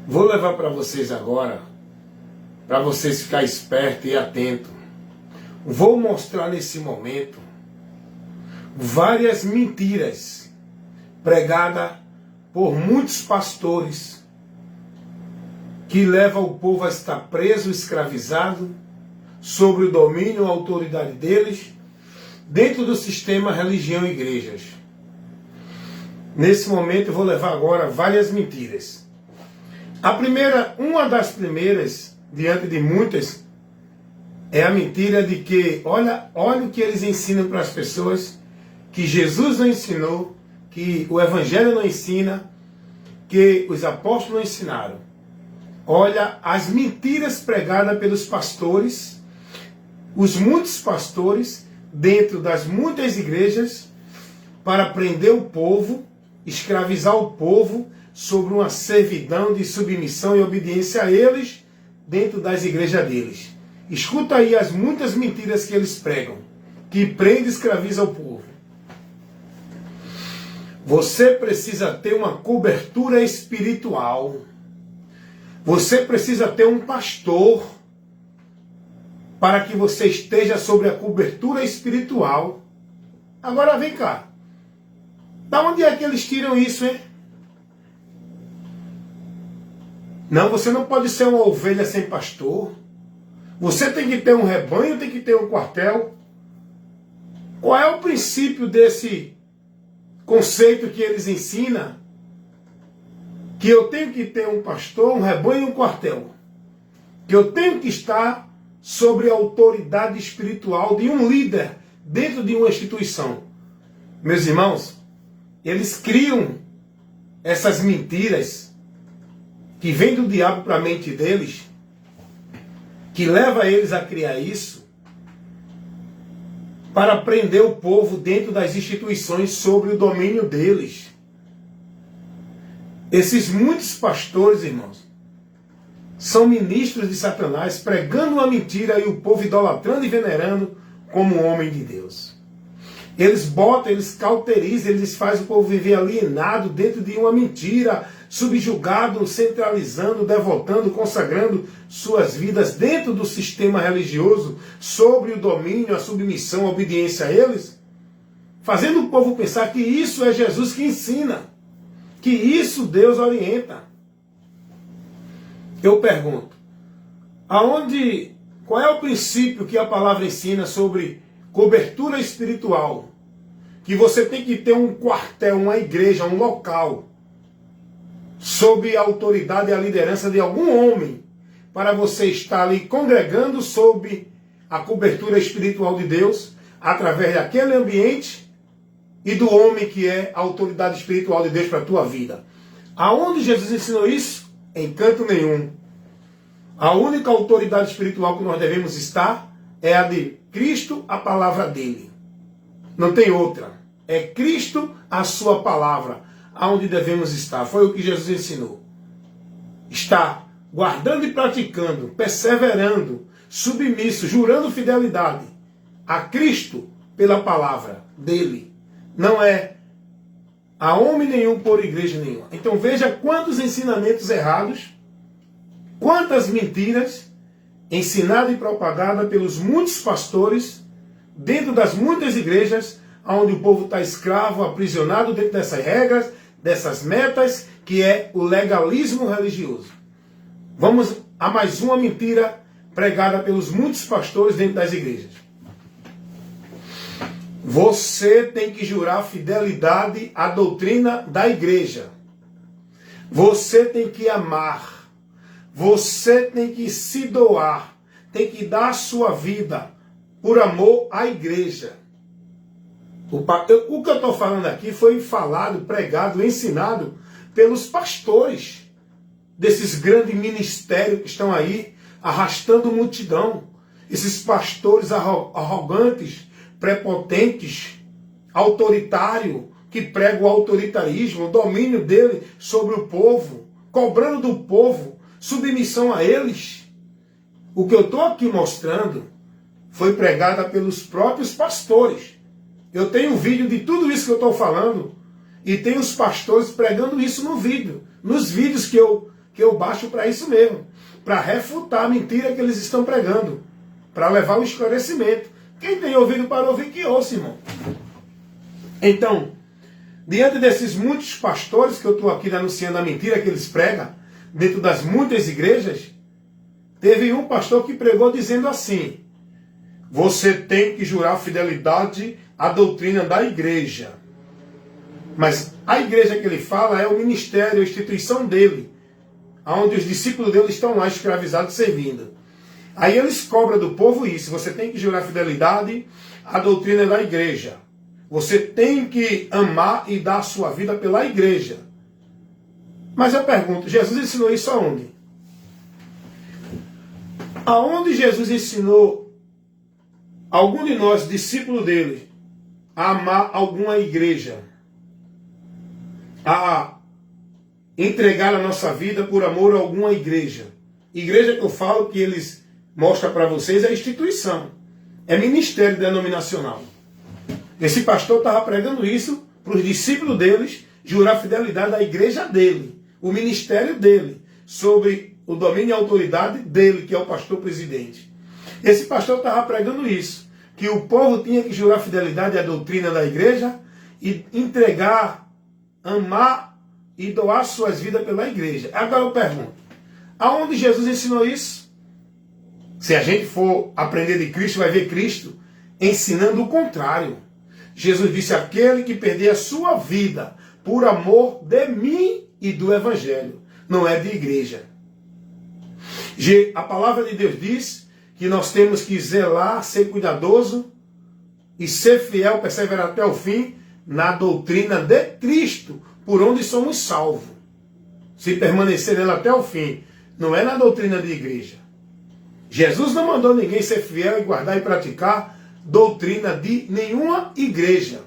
Vou levar para vocês agora, para vocês ficarem espertos e atentos. Vou mostrar nesse momento várias mentiras pregadas por muitos pastores que levam o povo a estar preso, escravizado, sobre o domínio e a autoridade deles, dentro do sistema religião e igrejas. Nesse momento eu vou levar agora várias mentiras. A primeira, uma das primeiras, diante de muitas, é a mentira de que, olha o que eles ensinam para as pessoas, que Jesus não ensinou, que o Evangelho não ensina, que os apóstolos não ensinaram. Olha as mentiras pregadas pelos pastores, os muitos pastores, dentro das muitas igrejas, para prender o povo, escravizar o povo, sobre uma servidão de submissão e obediência a eles, dentro das igrejas deles. Escuta aí as muitas mentiras que eles pregam, que prende e escraviza o povo. Você precisa ter uma cobertura espiritual. Você precisa ter um pastor para que você esteja sobre a cobertura espiritual. Agora vem cá. Da onde é que eles tiram isso, hein? Não, você não pode ser uma ovelha sem pastor. Você tem que ter um rebanho, tem que ter um quartel. Qual é o princípio desse conceito que eles ensinam? Que eu tenho que ter um pastor, um rebanho e um quartel. Que eu tenho que estar sobre a autoridade espiritual de um líder dentro de uma instituição. Meus irmãos, eles criam essas mentiras que vem do diabo para a mente deles, que leva eles a criar isso, para prender o povo dentro das instituições sobre o domínio deles. Esses muitos pastores, irmãos, são ministros de Satanás, pregando uma mentira e o povo idolatrando e venerando como um homem de Deus. Eles botam, eles cauterizam, eles fazem o povo viver alienado dentro de uma mentira, subjugado, centralizando, devotando, consagrando suas vidas dentro do sistema religioso, sobre o domínio, a submissão, a obediência a eles, fazendo o povo pensar que isso é Jesus que ensina, que isso Deus orienta. Eu pergunto, qual é o princípio que a palavra ensina sobre cobertura espiritual? Que você tem que ter um quartel, uma igreja, um local, sob a autoridade e a liderança de algum homem, para você estar ali congregando sob a cobertura espiritual de Deus, através daquele ambiente e do homem que é a autoridade espiritual de Deus para a tua vida. Aonde Jesus ensinou isso? Em canto nenhum. A única autoridade espiritual que nós devemos estar é a de Cristo, a palavra dele. Não tem outra. É Cristo, a sua palavra, aonde devemos estar. Foi o que Jesus ensinou. Está guardando e praticando, perseverando, submisso, jurando fidelidade a Cristo pela palavra dele. Não é a homem nenhum por igreja nenhuma. Então veja quantos ensinamentos errados, quantas mentiras ensinadas e propagadas pelos muitos pastores dentro das muitas igrejas, onde o povo está escravo, aprisionado dentro dessas regras, dessas metas, que é o legalismo religioso. Vamos a mais uma mentira pregada pelos muitos pastores dentro das igrejas. Você tem que jurar fidelidade à doutrina da igreja. Você tem que amar. Você tem que se doar. Tem que dar a sua vida por amor à igreja. O que eu estou falando aqui foi falado, pregado, ensinado pelos pastores desses grandes ministérios que estão aí arrastando multidão. Esses pastores arrogantes, prepotentes, autoritários, que pregam o autoritarismo, o domínio dele sobre o povo, cobrando do povo submissão a eles. O que eu estou aqui mostrando foi pregada pelos próprios pastores. Eu tenho um vídeo de tudo isso que eu estou falando e tem os pastores pregando isso no vídeo, nos vídeos que eu que eu baixo para isso mesmo, para refutar a mentira que eles estão pregando, para levar o esclarecimento. Quem tem ouvido para ouvir, que ouça, irmão. Então, diante desses muitos pastores que eu estou aqui denunciando a mentira que eles pregam, dentro das muitas igrejas, teve um pastor que pregou dizendo assim: você tem que jurar fidelidade à doutrina da igreja. Mas a igreja que ele fala é o ministério, a instituição dele, onde os discípulos dele estão lá escravizados servindo. Aí eles cobram do povo isso: você tem que jurar fidelidade à doutrina da igreja. Você tem que amar e dar a sua vida pela igreja. Mas eu pergunto, Jesus ensinou isso aonde? Aonde Jesus ensinou algum de nós, discípulo dele, a amar alguma igreja? A entregar a nossa vida por amor a alguma igreja? Igreja que eu falo que eles mostram para vocês é instituição. É ministério denominacional. Esse pastor estava pregando isso para os discípulos deles, jurar fidelidade à igreja dele, o ministério dele, sobre o domínio e a autoridade dele, que é o pastor presidente. Esse pastor estava pregando isso, que o povo tinha que jurar fidelidade à doutrina da igreja e entregar, amar e doar suas vidas pela igreja. Agora eu pergunto, aonde Jesus ensinou isso? Se a gente for aprender de Cristo, vai ver Cristo ensinando o contrário. Jesus disse: aquele que perder a sua vida por amor de mim e do evangelho, não é de igreja. A palavra de Deus diz que nós temos que zelar, ser cuidadoso e ser fiel, perseverar até o fim na doutrina de Cristo, por onde somos salvos. Se permanecer nela até o fim, não é na doutrina de igreja. Jesus não mandou ninguém ser fiel e guardar e praticar doutrina de nenhuma igreja.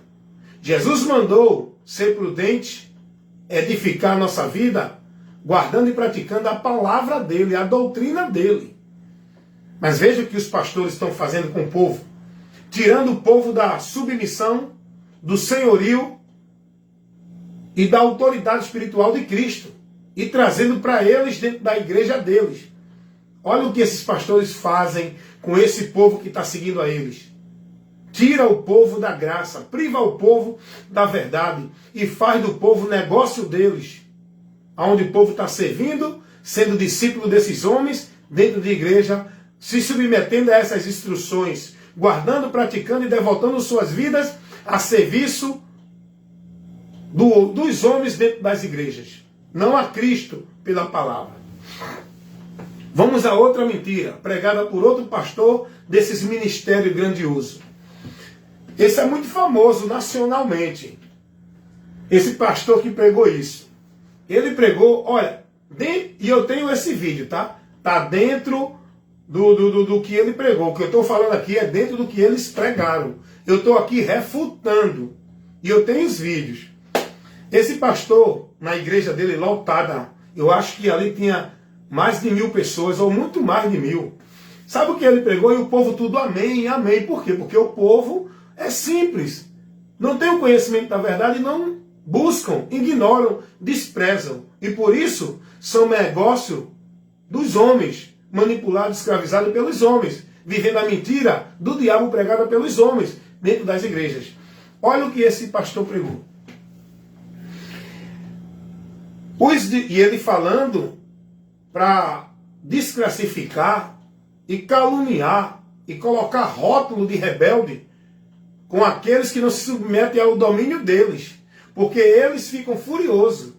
Jesus mandou ser prudente, edificar a nossa vida, guardando e praticando a palavra dele, a doutrina dele. Mas veja o que os pastores estão fazendo com o povo, tirando o povo da submissão, do senhorio e da autoridade espiritual de Cristo, e trazendo para eles dentro da igreja deles. Olha o que esses pastores fazem com esse povo que está seguindo a eles. Tira o povo da graça, priva o povo da verdade e faz do povo negócio deles. Onde o povo está servindo, sendo discípulo desses homens, dentro de igreja, se submetendo a essas instruções, guardando, praticando e devotando suas vidas a serviço dos homens dentro das igrejas. Não a Cristo pela palavra. Vamos a outra mentira, pregada por outro pastor desses ministérios grandiosos. Esse é muito famoso nacionalmente. Esse pastor que pregou isso. Ele pregou, olha, e eu tenho esse vídeo, tá? Tá dentro do que ele pregou. O que eu estou falando aqui é dentro do que eles pregaram. Eu estou aqui refutando. E eu tenho os vídeos. Esse pastor, na igreja dele lotada, eu acho que ali tinha mais de 1000 pessoas, ou muito mais de 1000. Sabe o que ele pregou? E o povo tudo amém, amém. Por quê? Porque o povo é simples. Não tem o conhecimento da verdade e não buscam, ignoram, desprezam. E por isso são negócio dos homens, manipulados, escravizados pelos homens, vivendo a mentira do diabo pregada pelos homens dentro das igrejas. Olha o que esse pastor pregou. E ele falando para desclassificar e caluniar e colocar rótulo de rebelde com aqueles que não se submetem ao domínio deles. Porque eles ficam furiosos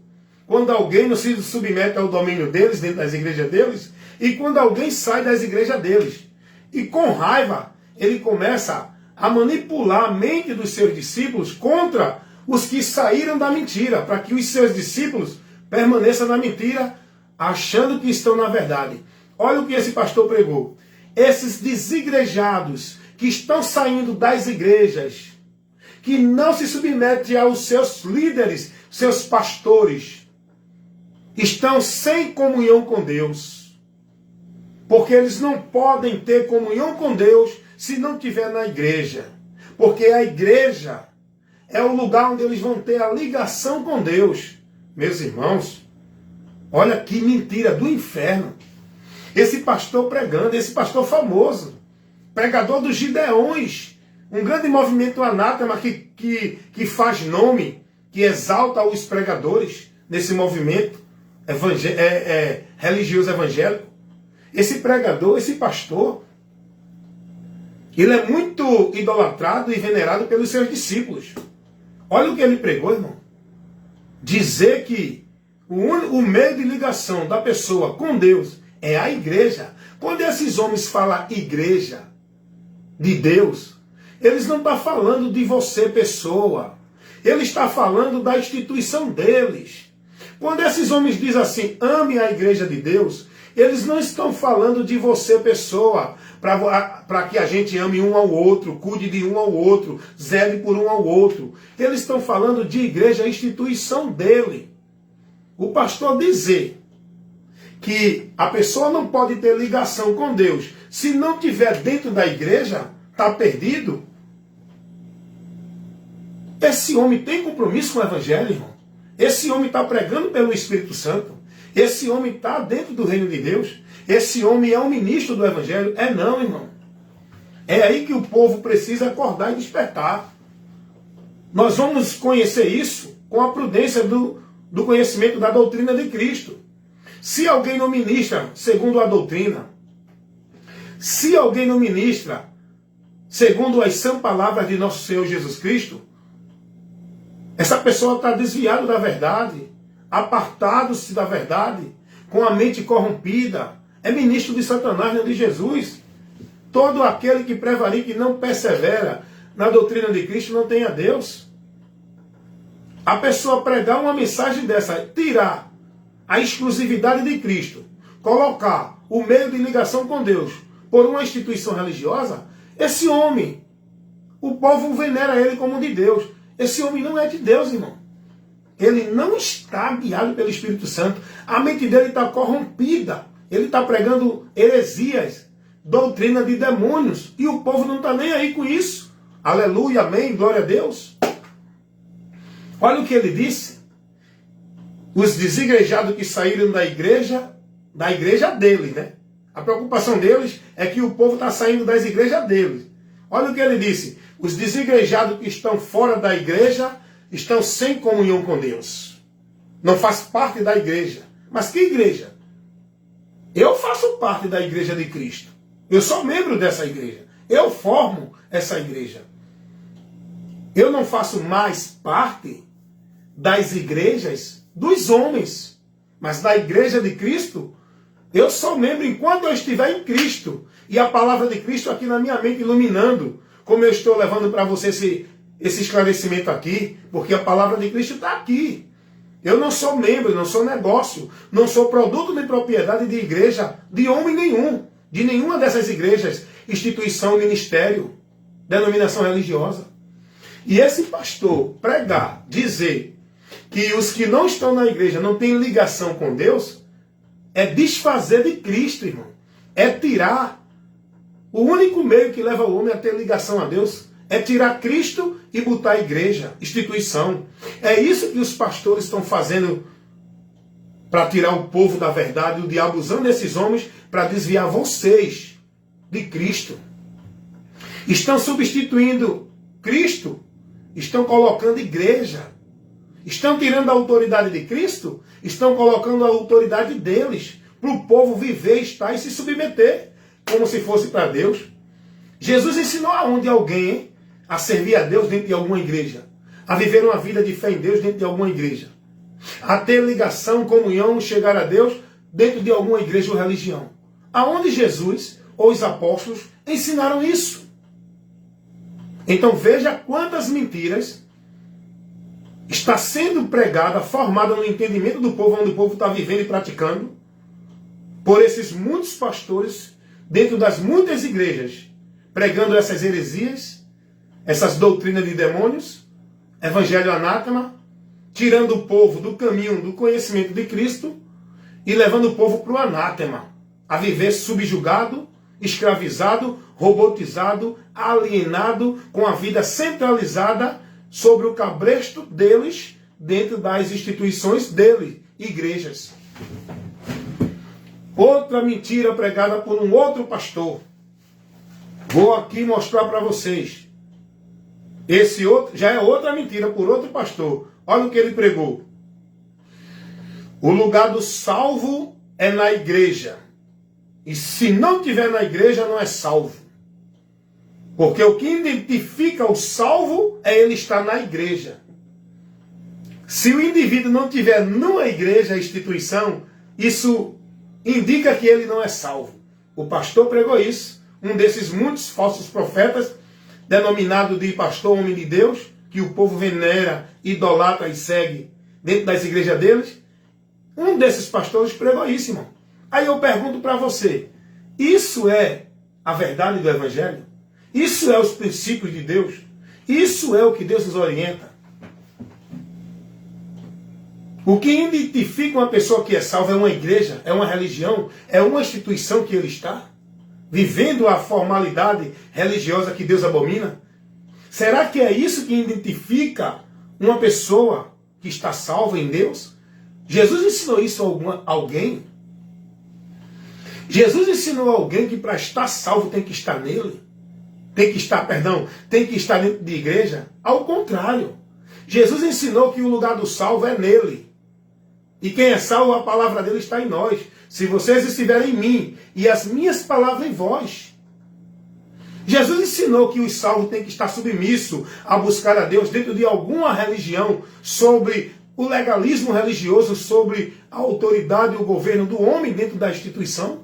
quando alguém não se submete ao domínio deles, dentro das igrejas deles, e quando alguém sai das igrejas deles. E com raiva, ele começa a manipular a mente dos seus discípulos contra os que saíram da mentira, para que os seus discípulos permaneçam na mentira, achando que estão na verdade. Olha o que esse pastor pregou. Esses desigrejados que estão saindo das igrejas, que não se submetem aos seus líderes, seus pastores, estão sem comunhão com Deus. Porque eles não podem ter comunhão com Deus se não estiver na igreja. Porque a igreja é o lugar onde eles vão ter a ligação com Deus. Meus irmãos, Olha que mentira do inferno. Esse pastor pregando, esse pastor famoso, pregador dos Gideões, um grande movimento anátema que faz nome, que exalta os pregadores nesse movimento religioso evangélico. Esse pregador, esse pastor, ele é muito idolatrado e venerado pelos seus discípulos. Olha o que ele pregou, irmão. Dizer que o meio de ligação da pessoa com Deus é a igreja. Quando esses homens falam igreja de Deus, eles não estão falando de você, pessoa. Ele está falando da instituição deles. Quando esses homens dizem assim, ame a igreja de Deus, eles não estão falando de você, pessoa, para que a gente ame um ao outro, cuide de um ao outro, zele por um ao outro. Eles estão falando de igreja, a instituição dele. O pastor dizer que a pessoa não pode ter ligação com Deus se não estiver dentro da igreja, está perdido. Esse homem tem compromisso com o evangelho, irmão. Esse homem está pregando pelo Espírito Santo. Esse homem está dentro do reino de Deus. Esse homem é um ministro do evangelho. É não, irmão. É aí que o povo precisa acordar e despertar. Nós vamos conhecer isso com a prudência do conhecimento da doutrina de Cristo. Se alguém não ministra segundo a doutrina, se alguém não ministra segundo as sãs palavras de nosso Senhor Jesus Cristo, essa pessoa está desviada da verdade, apartado-se da verdade, com a mente corrompida, é ministro de Satanás, não de Jesus. Todo aquele que prevarica e não persevera na doutrina de Cristo não tem a Deus. A pessoa pregar uma mensagem dessa, tirar a exclusividade de Cristo, colocar o meio de ligação com Deus por uma instituição religiosa, esse homem, o povo venera ele como de Deus. Esse homem não é de Deus, irmão. Ele não está guiado pelo Espírito Santo. A mente dele está corrompida. Ele está pregando heresias, doutrina de demônios. E o povo não está nem aí com isso. Aleluia, amém, glória a Deus. Olha o que ele disse. Os desigrejados que saíram da igreja dele, né? A preocupação deles é que o povo está saindo das igrejas deles. Olha o que ele disse. Os desigrejados que estão fora da igreja estão sem comunhão com Deus. Não faz parte da igreja. Mas que igreja? Eu faço parte da igreja de Cristo. Eu sou membro dessa igreja. Eu formo essa igreja. Eu não faço mais parte das igrejas dos homens. Mas da igreja de Cristo, eu sou membro enquanto eu estiver em Cristo. E a palavra de Cristo aqui na minha mente iluminando. Como eu estou levando para você esse esclarecimento aqui, porque a palavra de Cristo está aqui. Eu não sou membro, não sou negócio, não sou produto nem propriedade de igreja, de homem nenhum, de nenhuma dessas igrejas, instituição, ministério, denominação religiosa. E esse pastor pregar, dizer que os que não estão na igreja não têm ligação com Deus, é desfazer de Cristo, irmão. É tirar. O único meio que leva o homem a ter ligação a Deus é tirar Cristo e botar a igreja, instituição. É isso que os pastores estão fazendo para tirar o povo da verdade, o diabo usando esses homens para desviar vocês de Cristo. Estão substituindo Cristo, estão colocando igreja. Estão tirando a autoridade de Cristo, estão colocando a autoridade deles para o povo viver, estar e se submeter. Como se fosse para Deus. Jesus ensinou aonde alguém a servir a Deus dentro de alguma igreja, a viver uma vida de fé em Deus dentro de alguma igreja, a ter ligação, comunhão, chegar a Deus dentro de alguma igreja ou religião. Aonde Jesus ou os apóstolos ensinaram isso? Então veja quantas mentiras está sendo pregada, formada no entendimento do povo, onde o povo está vivendo e praticando, por esses muitos pastores dentro das muitas igrejas, pregando essas heresias, essas doutrinas de demônios, evangelho anátema, tirando o povo do caminho do conhecimento de Cristo e levando o povo para o anátema, a viver subjugado, escravizado, robotizado, alienado, com a vida centralizada sobre o cabresto deles, dentro das instituições dele, igrejas. Outra mentira pregada por um outro pastor. Vou aqui mostrar para vocês. Esse outro já é outra mentira por outro pastor. Olha o que ele pregou. O lugar do salvo é na igreja. E se não tiver na igreja, não é salvo. Porque o que identifica o salvo é ele estar na igreja. Se o indivíduo não tiver numa igreja, instituição, isso indica que ele não é salvo. O pastor pregou isso. Um desses muitos falsos profetas, denominado de pastor homem de Deus, que o povo venera, idolatra e segue dentro das igrejas deles. Um desses pastores pregou isso, irmão. Aí eu pergunto para você, isso é a verdade do Evangelho? Isso é os princípios de Deus? Isso é o que Deus nos orienta? O que identifica uma pessoa que é salva é uma igreja, é uma religião, é uma instituição que ele está? Vivendo a formalidade religiosa que Deus abomina? Será que é isso que identifica uma pessoa que está salva em Deus? Jesus ensinou isso a alguém? Jesus ensinou a alguém que para estar salvo tem que estar nele? Tem que estar dentro de igreja? Ao contrário. Jesus ensinou que o lugar do salvo é nele. E quem é salvo, a palavra dele está em nós. Se vocês estiverem em mim e as minhas palavras em vós. Jesus ensinou que os salvos têm que estar submissos a buscar a Deus dentro de alguma religião, sobre o legalismo religioso, sobre a autoridade e o governo do homem dentro da instituição.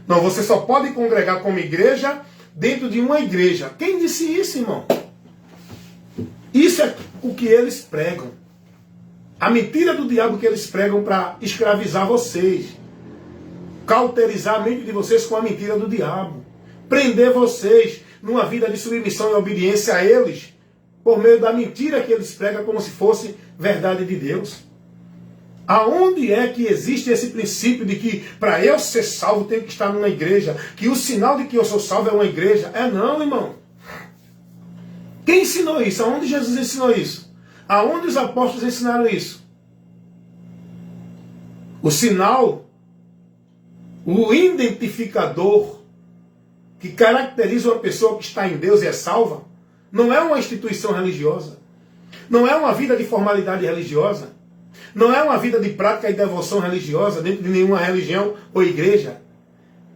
Não, você só pode congregar como igreja dentro de uma igreja. Quem disse isso, irmão? Isso é o que eles pregam. A mentira do diabo que eles pregam para escravizar vocês. Cauterizar a mente de vocês com a mentira do diabo. Prender vocês numa vida de submissão e obediência a eles, por meio da mentira que eles pregam como se fosse verdade de Deus. Aonde é que existe esse princípio de que para eu ser salvo tenho que estar numa igreja? Que o sinal de que eu sou salvo é uma igreja? É não, irmão. Quem ensinou isso? Aonde Jesus ensinou isso? Aonde os apóstolos ensinaram isso? O sinal, o identificador que caracteriza uma pessoa que está em Deus e é salva, não é uma instituição religiosa, não é uma vida de formalidade religiosa, não é uma vida de prática e devoção religiosa dentro de nenhuma religião ou igreja.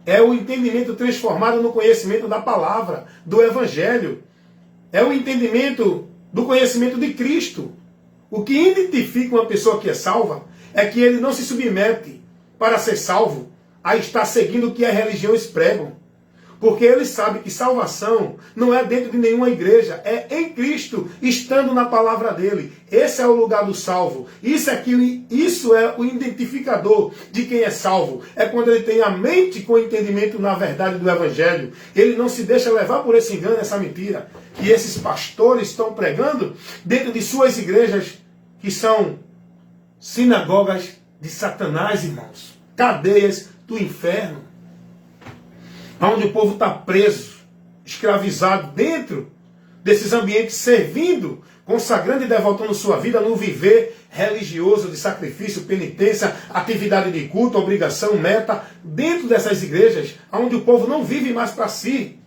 É o entendimento transformado no conhecimento da palavra, do Evangelho. É o entendimento do conhecimento de Cristo. O que identifica uma pessoa que é salva é que ele não se submete para ser salvo a estar seguindo o que as religiões pregam. Porque ele sabe que salvação não é dentro de nenhuma igreja, é em Cristo, estando na palavra dele. Esse é o lugar do salvo. Isso é o identificador de quem é salvo. É quando ele tem a mente com entendimento na verdade do Evangelho. Ele não se deixa levar por esse engano, essa mentira, que esses pastores estão pregando dentro de suas igrejas, que são sinagogas de Satanás, irmãos. Cadeias do inferno. Onde o povo está preso, escravizado dentro desses ambientes, servindo, consagrando e devotando sua vida no viver religioso de sacrifício, penitência, atividade de culto, obrigação, meta, dentro dessas igrejas, onde o povo não vive mais para si,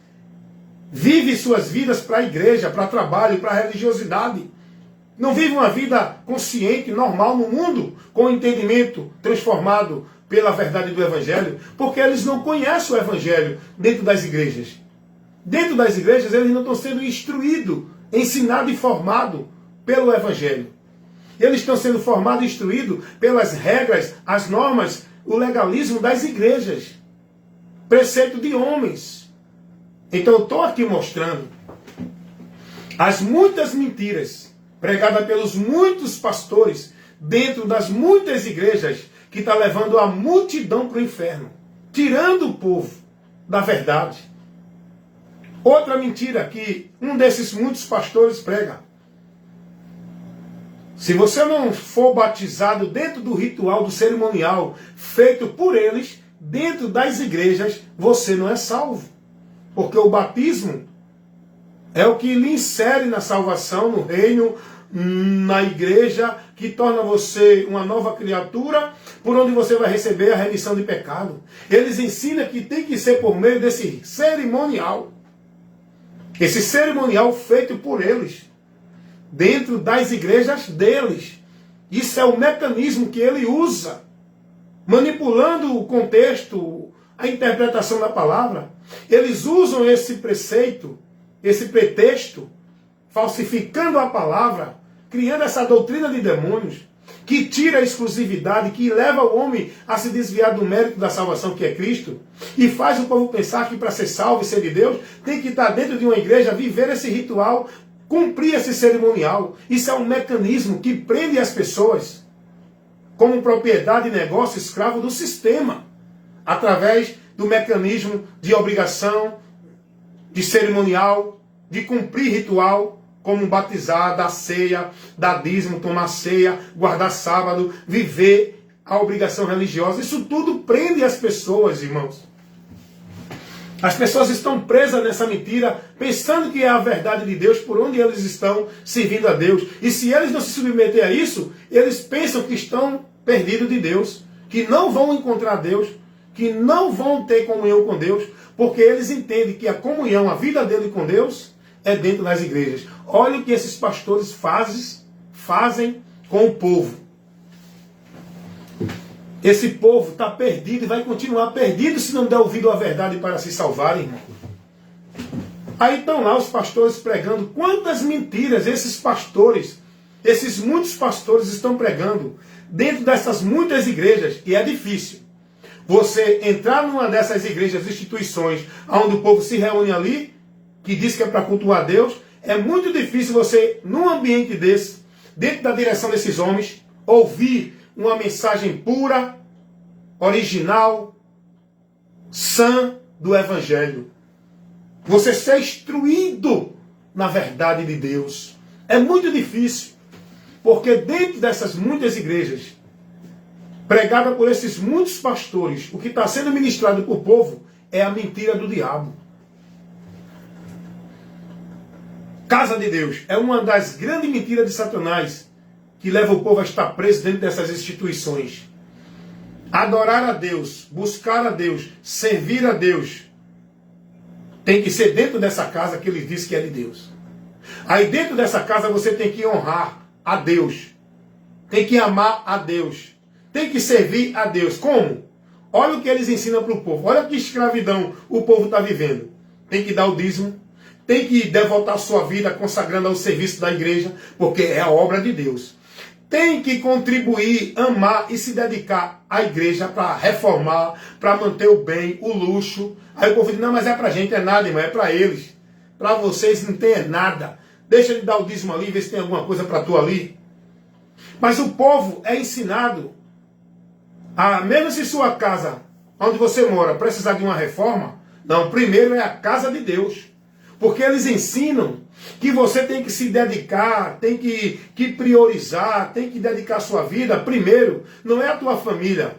vive suas vidas para a igreja, para trabalho, para a religiosidade. Não vive uma vida consciente, normal no mundo, com entendimento transformado pela verdade do Evangelho, porque eles não conhecem o Evangelho dentro das igrejas. Dentro das igrejas eles não estão sendo instruídos, ensinados e formados pelo Evangelho. Eles estão sendo formados e instruídos pelas regras, as normas, o legalismo das igrejas. Preceito de homens. Então eu estou aqui mostrando as muitas mentiras pregadas pelos muitos pastores dentro das muitas igrejas, que está levando a multidão para o inferno, tirando o povo da verdade. Outra mentira que um desses muitos pastores prega: se você não for batizado dentro do ritual, do cerimonial feito por eles, dentro das igrejas, você não é salvo. Porque o batismo é o que lhe insere na salvação, no reino, na igreja, que torna você uma nova criatura, por onde você vai receber a remissão de pecado. Eles ensinam que tem que ser por meio desse cerimonial. Esse cerimonial feito por eles, dentro das igrejas deles. Isso é o mecanismo que ele usa, manipulando o contexto, a interpretação da palavra. Eles usam esse preceito, esse pretexto, falsificando a palavra, criando essa doutrina de demônios, que tira a exclusividade, que leva o homem a se desviar do mérito da salvação que é Cristo, e faz o povo pensar que para ser salvo e ser de Deus, tem que estar dentro de uma igreja, viver esse ritual, cumprir esse cerimonial. Isso é um mecanismo que prende as pessoas como propriedade e negócio escravo do sistema, através do mecanismo de obrigação, de cerimonial, de cumprir ritual, como batizar, dar ceia, dar dízimo, tomar ceia, guardar sábado, viver a obrigação religiosa. Isso tudo prende as pessoas, irmãos. As pessoas estão presas nessa mentira, pensando que é a verdade de Deus, por onde eles estão servindo a Deus. E se eles não se submeterem a isso, eles pensam que estão perdidos de Deus, que não vão encontrar Deus, que não vão ter comunhão com Deus, porque eles entendem que a comunhão, a vida dele com Deus, é dentro das igrejas. Olha o que esses pastores fazem com o povo. Esse povo está perdido e vai continuar perdido se não der ouvido à verdade para se salvar, irmão. Aí estão lá os pastores pregando. Quantas mentiras esses pastores, esses muitos pastores estão pregando dentro dessas muitas igrejas. E é difícil você entrar numa dessas igrejas, instituições, onde o povo se reúne ali, que diz que é para cultuar Deus. É muito difícil você, num ambiente desse, dentro da direção desses homens, ouvir uma mensagem pura, original, sã do Evangelho. Você ser instruído na verdade de Deus. É muito difícil, porque dentro dessas muitas igrejas, pregada por esses muitos pastores, o que está sendo ministrado para o povo é a mentira do diabo. Casa de Deus é uma das grandes mentiras de Satanás, que leva o povo a estar preso dentro dessas instituições. Adorar a Deus, buscar a Deus, servir a Deus, tem que ser dentro dessa casa que ele diz que é de Deus. Aí dentro dessa casa você tem que honrar a Deus, tem que amar a Deus, tem que servir a Deus. Como? Olha o que eles ensinam para o povo. Olha que escravidão o povo está vivendo. Tem que dar o dízimo, tem que devotar sua vida consagrando ao serviço da igreja, porque é a obra de Deus. Tem que contribuir, amar e se dedicar à igreja para reformar, para manter o bem, o luxo. Aí o povo diz, não, mas é para a gente, é nada, irmão, é para eles. Para vocês não tem nada. Deixa de dar o dízimo ali, ver se tem alguma coisa para tu ali. Mas o povo é ensinado, mesmo se sua casa, onde você mora, precisar de uma reforma, não, primeiro é a casa de Deus. Porque eles ensinam que você tem que se dedicar, tem que priorizar, tem que dedicar a sua vida. Primeiro, não é a tua família,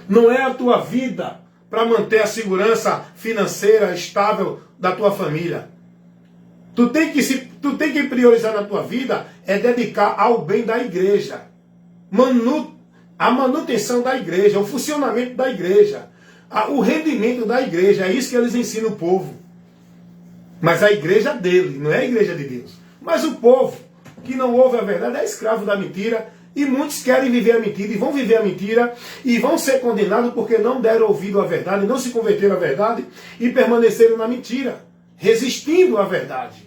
não é a tua vida para manter a segurança financeira estável da tua família. Tu tem que priorizar na tua vida, é dedicar ao bem da igreja. A manutenção da igreja, o funcionamento da igreja, o rendimento da igreja. É isso que eles ensinam o povo. Mas a igreja dele, não é a igreja de Deus. Mas o povo que não ouve a verdade é escravo da mentira. E muitos querem viver a mentira e vão viver a mentira e vão ser condenados porque não deram ouvido à verdade, não se converteram à verdade e permaneceram na mentira, resistindo à verdade.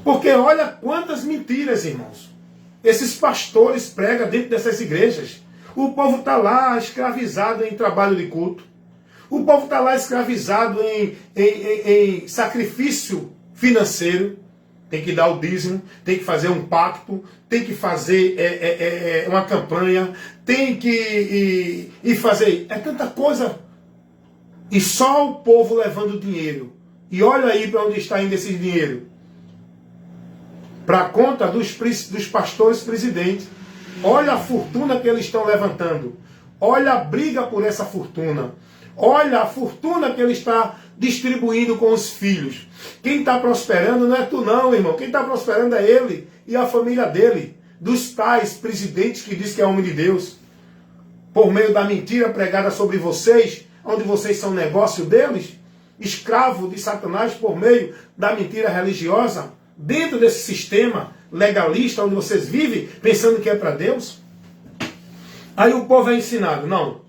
Porque olha quantas mentiras, irmãos, esses pastores pregam dentro dessas igrejas. O povo está lá escravizado em trabalho de culto. O povo está lá escravizado em sacrifício financeiro. Tem que dar o dízimo, tem que fazer um pacto, tem que fazer uma campanha, tem que fazer... É tanta coisa. E só o povo levando dinheiro. E olha aí para onde está indo esse dinheiro. Para a conta dos pastores presidentes. Olha a fortuna que eles estão levantando. Olha a briga por essa fortuna. Olha a fortuna que ele está distribuindo com os filhos. Quem está prosperando não é tu não, irmão. Quem está prosperando é ele e a família dele. Dos tais presidentes que diz que é homem de Deus. Por meio da mentira pregada sobre vocês, onde vocês são negócio deles. Escravo de Satanás por meio da mentira religiosa. Dentro desse sistema legalista onde vocês vivem, pensando que é para Deus. Aí o povo é ensinado, não,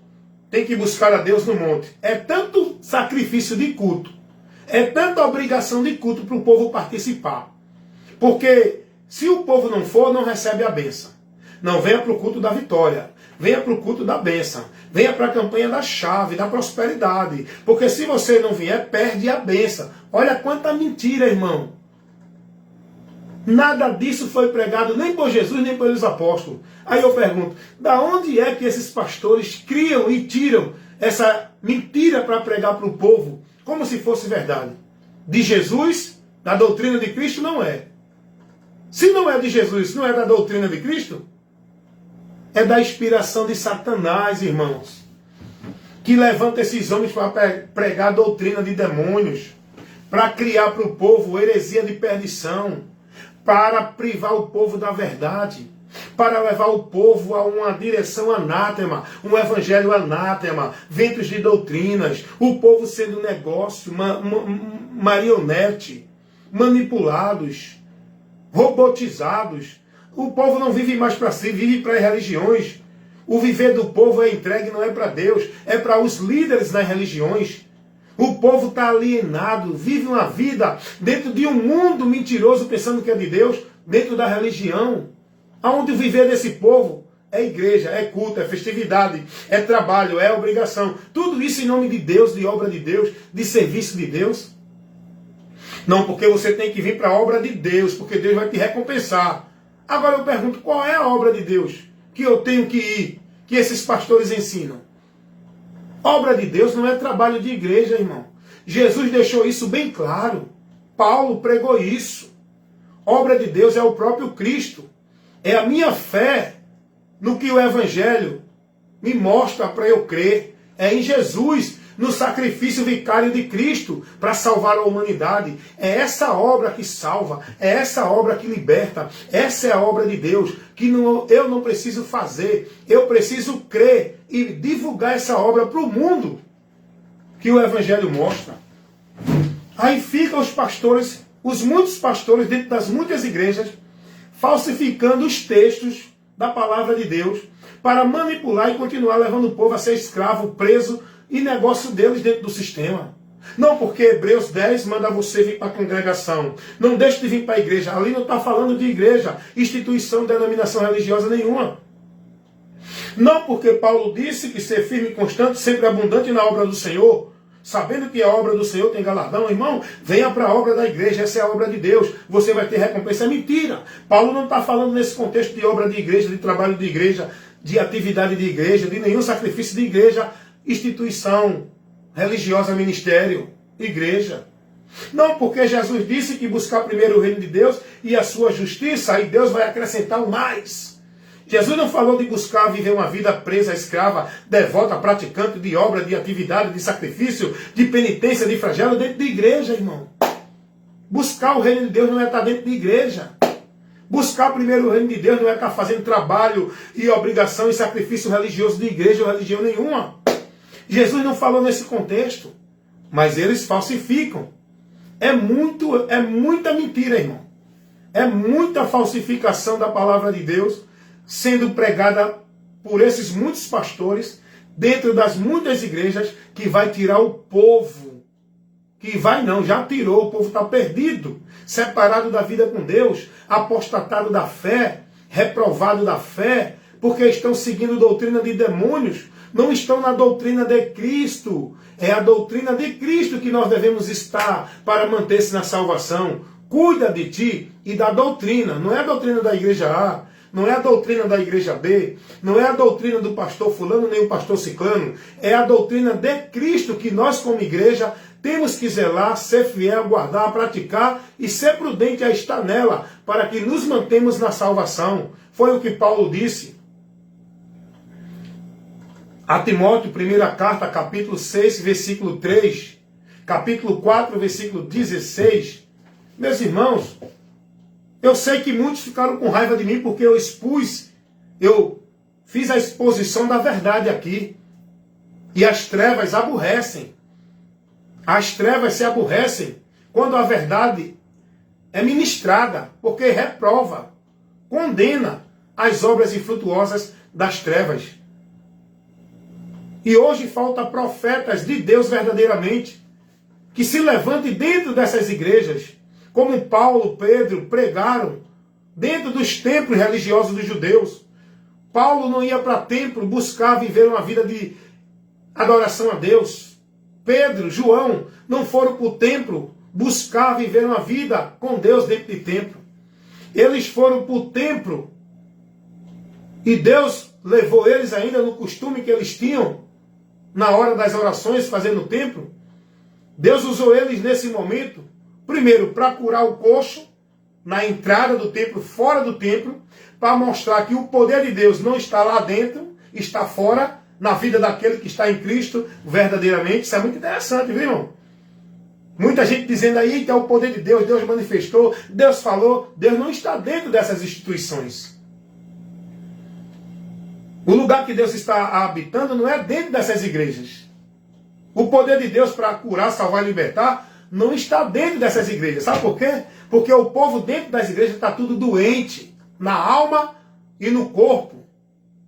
tem que buscar a Deus no monte. É tanto sacrifício de culto, é tanta obrigação de culto para o povo participar. Porque se o povo não for, não recebe a bênção. Não, venha para o culto da vitória, venha para o culto da bênção, venha para a campanha da chave, da prosperidade. Porque se você não vier, perde a bênção. Olha quanta mentira, irmão. Nada disso foi pregado nem por Jesus, nem pelos apóstolos. Aí eu pergunto, da onde é que esses pastores criam e tiram essa mentira para pregar para o povo, como se fosse verdade? De Jesus, da doutrina de Cristo, não é. Se não é de Jesus, não é da doutrina de Cristo? É da inspiração de Satanás, irmãos, que levanta esses homens para pregar a doutrina de demônios, para criar para o povo heresia de perdição, para privar o povo da verdade, para levar o povo a uma direção anátema, um evangelho anátema, ventos de doutrinas, o povo sendo negócio, marionete, manipulados, robotizados. O povo não vive mais para si, vive para as religiões. O viver do povo é entregue, não é para Deus, é para os líderes das religiões. O povo está alienado, vive uma vida dentro de um mundo mentiroso, pensando que é de Deus, dentro da religião. Aonde o viver desse povo é igreja, é culto, é festividade, é trabalho, é obrigação. Tudo isso em nome de Deus, de obra de Deus, de serviço de Deus. Não, porque você tem que vir para a obra de Deus, porque Deus vai te recompensar. Agora eu pergunto, qual é a obra de Deus que eu tenho que ir, que esses pastores ensinam? Obra de Deus não é trabalho de igreja, irmão. Jesus deixou isso bem claro. Paulo pregou isso. Obra de Deus é o próprio Cristo. É a minha fé no que o Evangelho me mostra para eu crer. É em Jesus, no sacrifício vicário de Cristo para salvar a humanidade. É essa obra que salva, é essa obra que liberta. Essa é a obra de Deus, que eu não preciso fazer. Eu preciso crer e divulgar essa obra para o mundo que o Evangelho mostra. Aí ficam os pastores, os muitos pastores dentro das muitas igrejas, falsificando os textos da palavra de Deus para manipular e continuar levando o povo a ser escravo, preso e negócio deles dentro do sistema. Não, porque Hebreus 10 manda você vir para a congregação. Não deixe de vir para a igreja. Ali não está falando de igreja, instituição, denominação religiosa nenhuma. Não, porque Paulo disse que ser firme e constante, sempre abundante na obra do Senhor. Sabendo que a obra do Senhor tem galardão, irmão, venha para a obra da igreja, essa é a obra de Deus, você vai ter recompensa. É mentira. Paulo não está falando nesse contexto de obra de igreja, de trabalho de igreja, de atividade de igreja, de nenhum sacrifício de igreja, instituição religiosa, ministério, igreja. Não, porque Jesus disse que buscar primeiro o reino de Deus e a sua justiça, aí Deus vai acrescentar o mais. Jesus não falou de buscar viver uma vida presa, escrava, devota, praticante de obra, de atividade, de sacrifício, de penitência, de flagelo dentro de igreja, irmão. Buscar o reino de Deus não é estar dentro de igreja. Buscar primeiro o reino de Deus não é estar fazendo trabalho e obrigação e sacrifício religioso de igreja ou religião nenhuma. Jesus não falou nesse contexto, mas eles falsificam. É muita mentira, irmão. É muita falsificação da palavra de Deus sendo pregada por esses muitos pastores dentro das muitas igrejas, que vai tirar o povo. Que vai não, já tirou, o povo está perdido, separado da vida com Deus, apostatado da fé, reprovado da fé, porque estão seguindo doutrina de demônios, não estão na doutrina de Cristo. É a doutrina de Cristo que nós devemos estar para manter-se na salvação. Cuida de ti e da doutrina, não é a doutrina da igreja A, não é a doutrina da igreja B, não é a doutrina do pastor fulano nem o pastor ciclano, é a doutrina de Cristo que nós como igreja temos que zelar, ser fiel, guardar, praticar e ser prudente a estar nela, para que nos mantemos na salvação. Foi o que Paulo disse. A Timóteo, primeira carta, capítulo 6, versículo 3, capítulo 4, versículo 16. Meus irmãos, eu sei que muitos ficaram com raiva de mim porque eu fiz a exposição da verdade aqui. E as trevas aborrecem. As trevas se aborrecem quando a verdade é ministrada, porque reprova, condena as obras infrutuosas das trevas. E hoje falta profetas de Deus verdadeiramente, que se levantem dentro dessas igrejas, como Paulo, Pedro pregaram, dentro dos templos religiosos dos judeus. Paulo não ia para templo buscar viver uma vida de adoração a Deus. Pedro, João, não foram para o templo buscar viver uma vida com Deus dentro de templo. Eles foram para o templo e Deus levou eles ainda no costume que eles tinham, na hora das orações, fazendo o templo. Deus usou eles nesse momento, primeiro, para curar o coxo, na entrada do templo, fora do templo, para mostrar que o poder de Deus não está lá dentro, está fora, na vida daquele que está em Cristo verdadeiramente. Isso é muito interessante, viu, irmão? Muita gente dizendo aí que é o poder de Deus, Deus manifestou, Deus falou. Deus não está dentro dessas instituições. O lugar que Deus está habitando não é dentro dessas igrejas. O poder de Deus para curar, salvar e libertar não está dentro dessas igrejas. Sabe por quê? Porque o povo dentro das igrejas está tudo doente, na alma e no corpo.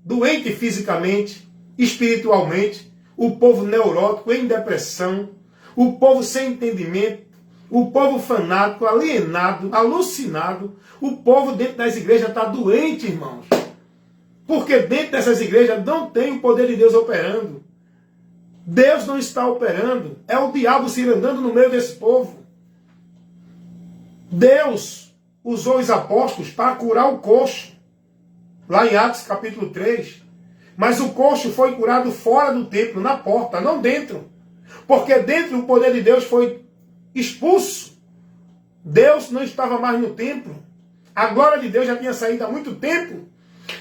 Doente fisicamente, espiritualmente. O povo neurótico, em depressão. O povo sem entendimento. O povo fanático, alienado, alucinado. O povo dentro das igrejas está doente, irmãos. Porque dentro dessas igrejas não tem o poder de Deus operando. Deus não está operando. É o diabo se andando no meio desse povo. Deus usou os apóstolos para curar o coxo. Lá em Atos capítulo 3. Mas o coxo foi curado fora do templo, na porta, não dentro. Porque dentro o poder de Deus foi expulso. Deus não estava mais no templo. A glória de Deus já tinha saído há muito tempo.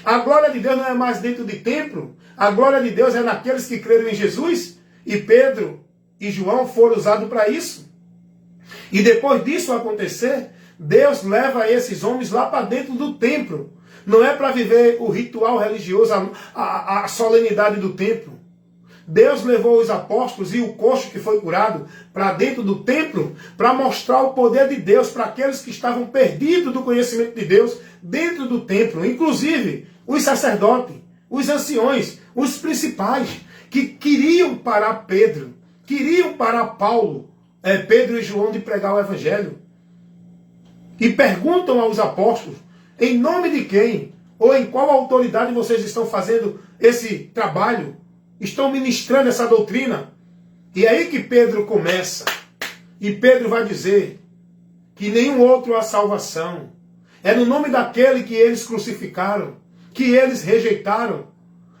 A glória de Deus não é mais dentro de templo. A glória de Deus é naqueles que creram em Jesus. E Pedro e João foram usados para isso. E depois disso acontecer, Deus leva esses homens lá para dentro do templo. Não é para viver o ritual religioso, a solenidade do templo. Deus levou os apóstolos e o coxo que foi curado para dentro do templo para mostrar o poder de Deus para aqueles que estavam perdidos do conhecimento de Deus dentro do templo. Inclusive os sacerdotes, os anciões, os principais que queriam parar Pedro, queriam parar Paulo, Pedro e João de pregar o evangelho. E perguntam aos apóstolos, em nome de quem ou em qual autoridade vocês estão fazendo esse trabalho? Estão ministrando essa doutrina? E é aí que Pedro começa. E Pedro vai dizer que nenhum outro há salvação. É no nome daquele que eles crucificaram, que eles rejeitaram.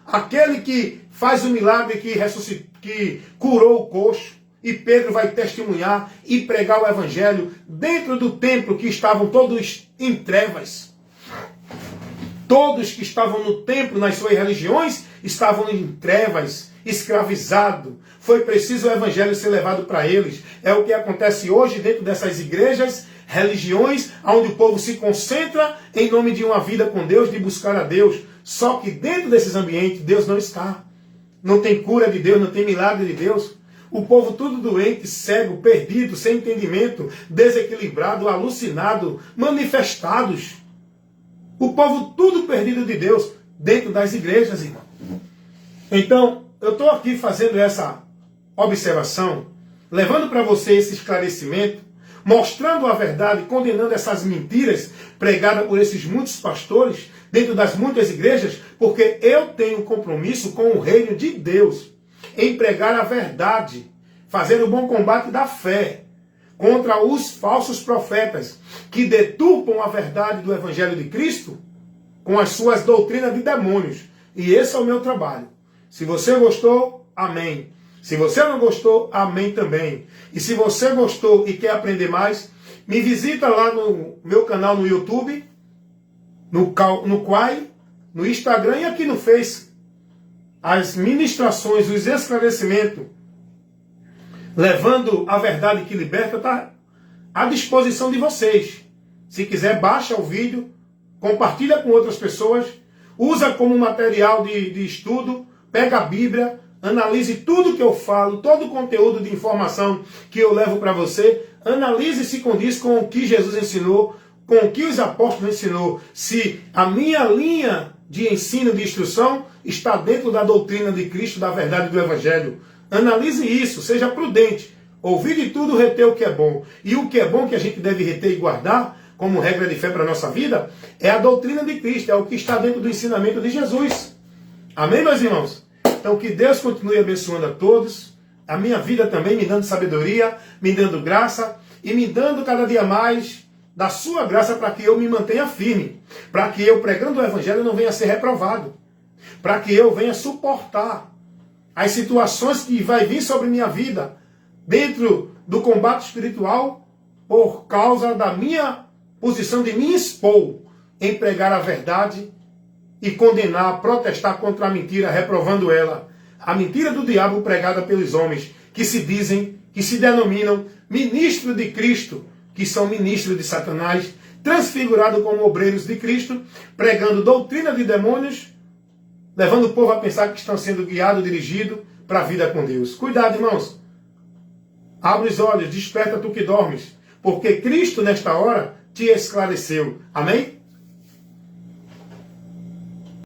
Aquele que faz o milagre que ressuscitou, que curou o coxo. E Pedro vai testemunhar e pregar o evangelho dentro do templo que estavam todos em trevas. Todos que estavam no templo, nas suas religiões, estavam em trevas, escravizados. Foi preciso o evangelho ser levado para eles. É o que acontece hoje dentro dessas igrejas, religiões, onde o povo se concentra em nome de uma vida com Deus, de buscar a Deus. Só que dentro desses ambientes, Deus não está. Não tem cura de Deus, não tem milagre de Deus. O povo tudo doente, cego, perdido, sem entendimento, desequilibrado, alucinado, manifestados. O povo tudo perdido de Deus dentro das igrejas, irmão. Então, eu estou aqui fazendo essa observação, levando para você esse esclarecimento, mostrando a verdade, condenando essas mentiras pregadas por esses muitos pastores dentro das muitas igrejas, porque eu tenho compromisso com o reino de Deus em pregar a verdade, fazer o bom combate da fé contra os falsos profetas que deturpam a verdade do Evangelho de Cristo com as suas doutrinas de demônios. E esse é o meu trabalho. Se você gostou, amém. Se você não gostou, amém também. E se você gostou e quer aprender mais, me visita lá no meu canal no YouTube, no Quai, no Instagram e aqui no Face. as ministrações, os esclarecimentos, levando a verdade que liberta, está à disposição de vocês. Se quiser, baixa o vídeo, compartilha com outras pessoas, usa como material de estudo, pega a Bíblia, analise tudo que eu falo, todo o conteúdo de informação que eu levo para você, analise se condiz com o que Jesus ensinou, com o que os apóstolos ensinou, se a minha linha de ensino, de instrução, está dentro da doutrina de Cristo, da verdade do Evangelho. Analise isso, seja prudente. Ouvir de tudo, reter o que é bom. E o que é bom que a gente deve reter e guardar, como regra de fé para a nossa vida, é a doutrina de Cristo, é o que está dentro do ensinamento de Jesus. Amém, meus irmãos? Então que Deus continue abençoando a todos, a minha vida também, me dando sabedoria, me dando graça, e me dando cada dia mais da sua graça para que eu me mantenha firme, para que eu, pregando o Evangelho, não venha a ser reprovado, para que eu venha suportar as situações que vai vir sobre minha vida dentro do combate espiritual por causa da minha posição de me expor em pregar a verdade e condenar, protestar contra a mentira, reprovando ela. A mentira do diabo pregada pelos homens que se dizem, que se denominam ministros de Cristo, que são ministros de Satanás, transfigurados como obreiros de Cristo, pregando doutrina de demônios, levando o povo a pensar que estão sendo guiados, dirigidos para a vida com Deus. Cuidado, irmãos. Abre os olhos, desperta tu que dormes, porque Cristo nesta hora te esclareceu. Amém?